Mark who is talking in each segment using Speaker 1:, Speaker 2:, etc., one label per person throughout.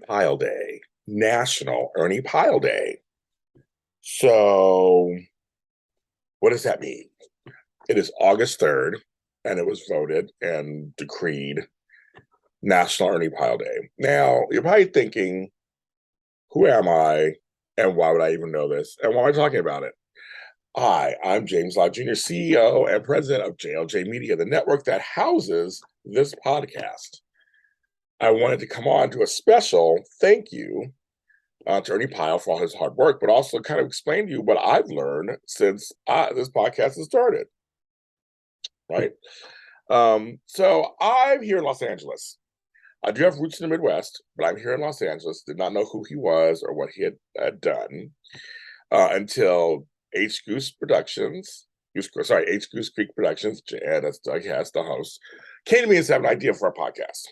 Speaker 1: Pyle Day, National Ernie Pyle Day. So, what does that mean? It is August 3rd, and it was voted and decreed National Ernie Pyle Day. Now, you're probably thinking, who am I, and why would I even know this? And why am I talking about it? Hi, I'm James Lott Jr., CEO and president of JLJ Media, the network that houses this podcast. I wanted to come on to a special thank you to Ernie Pyle for all his hard work, but also kind of explain to you what I've learned since this podcast has started. Right. So I'm here in Los Angeles. I do have roots in the Midwest, but I'm here in Los Angeles. Did not know who he was or what he had done until H Goose Productions. H Goose Creek Productions, and that's Doug Hess, the host, came to me and said, I have an idea for a podcast.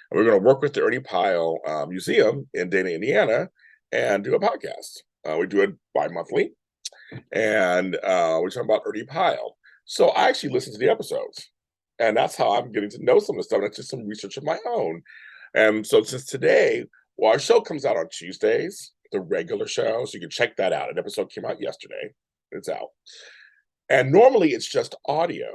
Speaker 1: And we're going to work with the Ernie Pyle Museum in Dana, Indiana, and do a podcast. We do it bi-monthly, and we're talking about Ernie Pyle. So I actually listen to the episodes, and that's how I'm getting to know some of the stuff. That's just some research of my own. And so since today, our show comes out on Tuesdays, the regular show, so you can check that out. An episode came out yesterday. It's out. And normally it's just audio.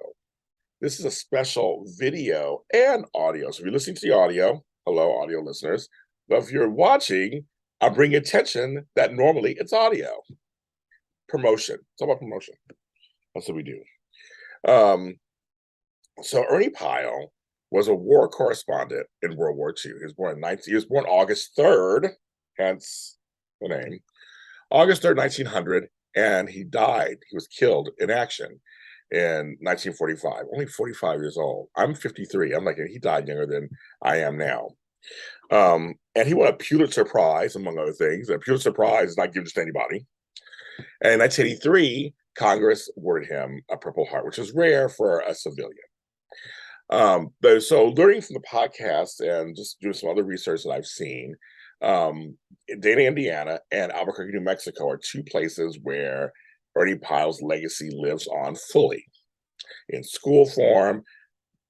Speaker 1: This is a special video and audio. So if you're listening to the audio, hello, audio listeners. But if you're watching, I'm bringing attention that normally it's audio. Promotion. It's all about promotion. That's what we do. So Ernie Pyle was a war correspondent in World War II. He was born August 3rd, hence the name. August 3rd, 1900, and he died. He was killed in action in 1945, only 45 years old. I'm 53. I'm like, he died younger than I am now. And he won a Pulitzer Prize, among other things. A Pulitzer Prize is not given to anybody. And in 1983, Congress awarded him a Purple Heart, which is rare for a civilian. So learning from the podcast and just doing some other research that I've seen, Dana, Indiana, and Albuquerque, New Mexico are two places where Ernie Pyle's legacy lives on fully in school form,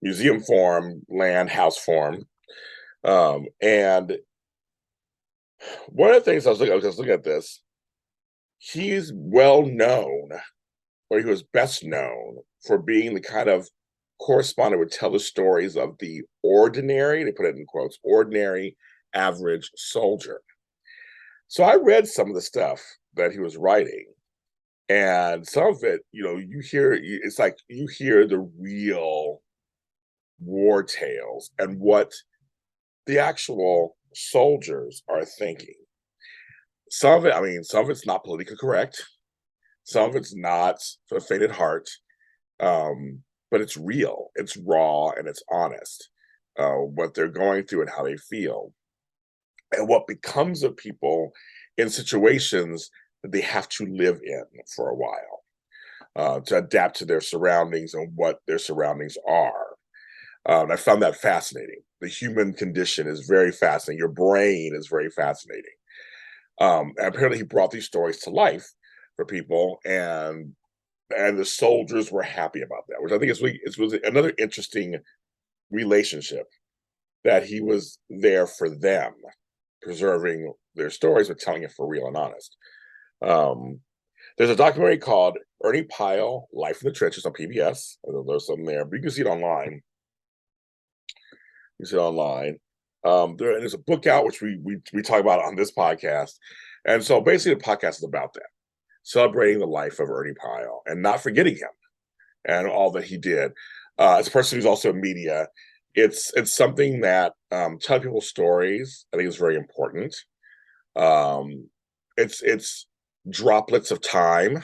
Speaker 1: museum form, land, house form. And one of the things I was looking at this, he's well known, or he was best known for being the kind of correspondent would tell the stories of the ordinary, they put it in quotes, ordinary average soldier. So I read some of the stuff that he was writing, and some of it, it's like you hear the real war tales and what the actual soldiers are thinking. Some of it's not politically correct. Some of it's not for the faint at heart. But it's real, it's raw, and it's honest, what they're going through and how they feel, and what becomes of people in situations that they have to live in for a while, to adapt to their surroundings and what their surroundings are. And I found that fascinating. The human condition is very fascinating. Your brain is very fascinating. And apparently he brought these stories to life for people, and the soldiers were happy about that, which I think was another interesting relationship, that he was there for them, preserving their stories but telling it for real and honest. There's a documentary called Ernie Pyle, Life in the Trenches on PBS. There's something there, but you can see it online. There's a book out, which we talk about on this podcast. And so basically the podcast is about that, celebrating the life of Ernie Pyle and not forgetting him and all that he did. As a person who's also in media, it's something that telling people stories, I think, is very important. It's droplets of time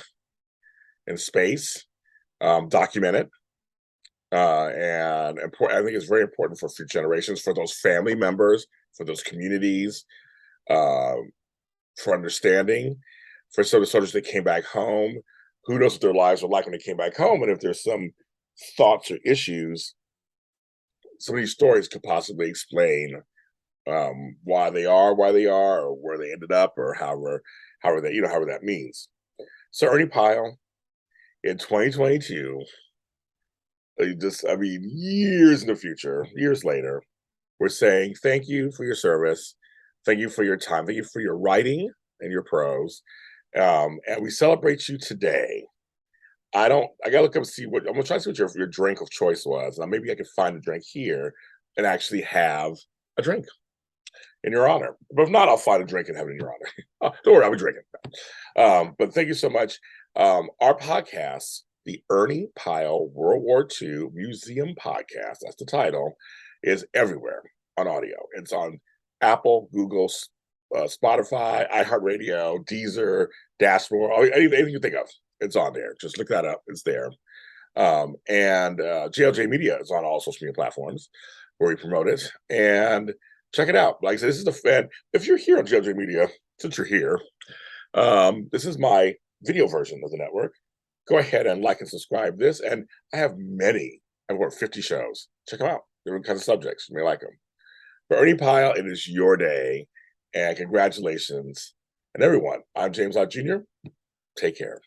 Speaker 1: and space, documented. And important, I think it's very important for future generations, for those family members, for those communities, for understanding. For some of the soldiers that came back home, who knows what their lives were like when they came back home, and if there's some thoughts or issues, some of these stories could possibly explain why they are, or where they ended up, or however that means. So Ernie Pyle in 2022, years in the future, years later, we're saying thank you for your service. Thank you for your time. Thank you for your writing and your prose. And we celebrate you today. I gotta look up and see what I'm gonna try to see what your drink of choice was. Now maybe I can find a drink here and actually have a drink in your honor. But if not, I'll find a drink and have it in your honor. Don't worry, I'll be drinking. But thank you so much. Our podcast, the Ernie Pyle World War II Museum Podcast, that's the title, is everywhere on audio. It's on Apple, Google, Spotify, iHeartRadio, Deezer, Dashboard, anything you think of. It's on there. Just look that up. It's there. And JLJ Media is on all social media platforms where we promote it. And check it out. Like I said, this is the fan. If you're here on JLJ Media, since you're here, this is my video version of the network. Go ahead and like and subscribe this. And I have I've worked 50 shows. Check them out. Different kinds of subjects. You may like them. For Ernie Pyle, it is your day. And congratulations. And everyone, I'm James Lott Jr. Take care.